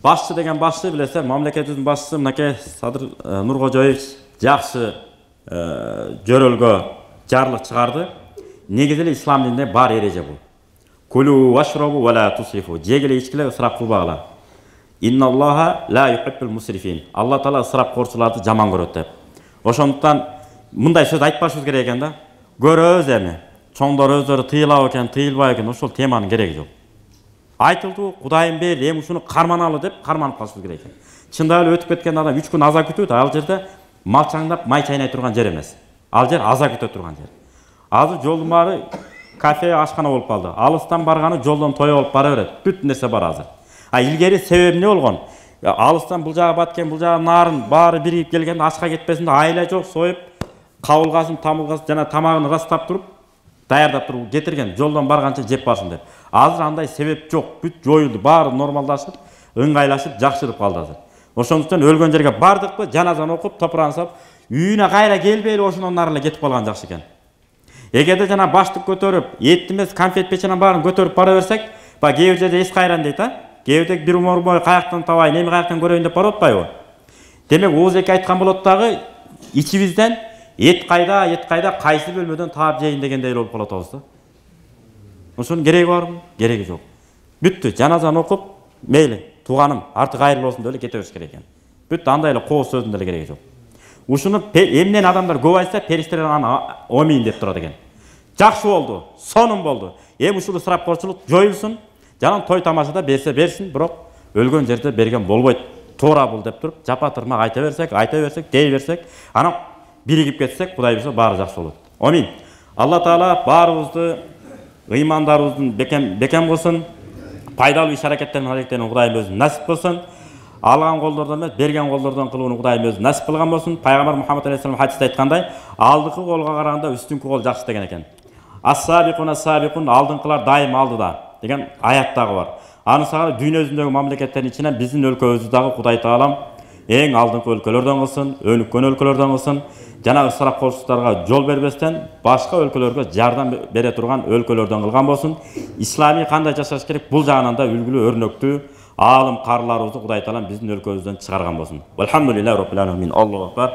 Başçı деген başçı bilese, mamlaketimizdin başçısı mынакей Садыр Нуркожоевич жакшы жөрөлгө жарлык чыгарды. Негизи эле ислам дининде бар эреже бул. Кулу вашрабу ва ла тусрифу. Жегиле ичкиле ысырап кылбагыла. Инналлаха ла юхиббул мусрифин. Алла таала ысырап корчуларды жаман көрөт деп. Ошондуктан мындай сөз айтпашыбыз керек экен да. Көрөбүз эми. Чоңдор өздөрү тыйылабы экен, тыйылбайбы экен, ошол теманын кереги жок. Айтылды, Кудайым бер, эми ушуну карманалы деп карманып калышыбыз керек экен. Чындап эле өтүп кеткен адам 3 күн аза күтөт, ал жерде малчаңдап май чайнай турган жер эмес. Ал жер аза күтө турган жер. Азыр жолдун баары кафе, ашкана болуп калды. Алыстан барганы жолдон той болуп бара берет. Бүт нерсе бар азыр. Илгери себеби эмне болгон? Алыстан бул жага баткен, бул жага нарын баары биригип келген, ашка кетпесин деп айла жок союп, кабылгасын, тамылгасын жана тамагын ырастап туруп, даярдап туруп кетирген, жолдон барганча жеп барсын деп. Азыр андай себеп жок, бүт жоюлду, баары нормалдашып, ыңгайлашып, жакшырып калды азыр. Ошондуктан өлгөн жерге бардыкпы, жаназаны окуп, топурагын сап, үйүнө кайра келбейли ошондон нары эле кетип калган жакшы экен. Эгерде жана баштык көтөрүп, эт эмес, конфет печенен баарын көтөрүп бара берсек, кээ бир жерде эс кайран дейт, кээ бирде бир умурмой каяктан табайын, эми каяктан көрөйүн деп барып атпайбы? Демек, Оозеке айткан болот дагы, ичибизден эт кайда, кайсы бөлмөдөн таап жейин дегендей болуп калат да. Ошонун кереги барбы? Кереги жок. Бүттү, жаназаны окуп, мейли, тууганым, артык кайырлуу болсун деп эле кете бериш керек экен. Бүттү, андай эле кооз сөздүн деле кереги жок. Ушуну эмнен адамдар көп айтса, периштелер аны омин деп турат экен. Жакшы болду, сонун болду. Эми ушул ысырапкорчулук жоюлсун, жана той тамашада берсе берсин, бирок өлгөн жерде берген болбойт. Туура бул деп туруп, жапа тырмак айта берсек, дей берсек, анан биригип кетсек, Кудай буйрса баары жакшы болот. Амин. Алла Таала баарыбызды ыймандарыбыздын бекем кылсын, пайдалуу иш-аракеттердин аракеттерин Кудайым өзү насип кылсын. Алган колдордон эмес, берген колдордон кылууну Кудайым өзү насип кылган болсун. Пайгамбар Мухаммад алейхиссалам хадисте айткандай, алдыңкы колго караганда үстүнкү кол жакшы деген экен. Ас-сабикун алдыңкылар дайым алдыда деген аят дагы бар. Аны сага дүйнө жүзүндөгү мамлекеттердин ичинен биздин өлкөбүздү дагы Кудай Таалам эң алдыңкы өлкөлөрдөн кылсын, өнүккөн өлкөлөрдөн кылсын. Жана ысырапкорчулуктарга жол бербестен башка өлкөлөргө жардам бере турган өлкөлөрдөн кылган болсун. Исламий кандай жашаш керек, бул жагынан да үлгүлүү, өрнөктүү алым карларыбызды Кудай Таалам биздин өлкөбүздөн чыгарган болсун. Алхамдулиллахи роббил аламин. Аллаху акбар.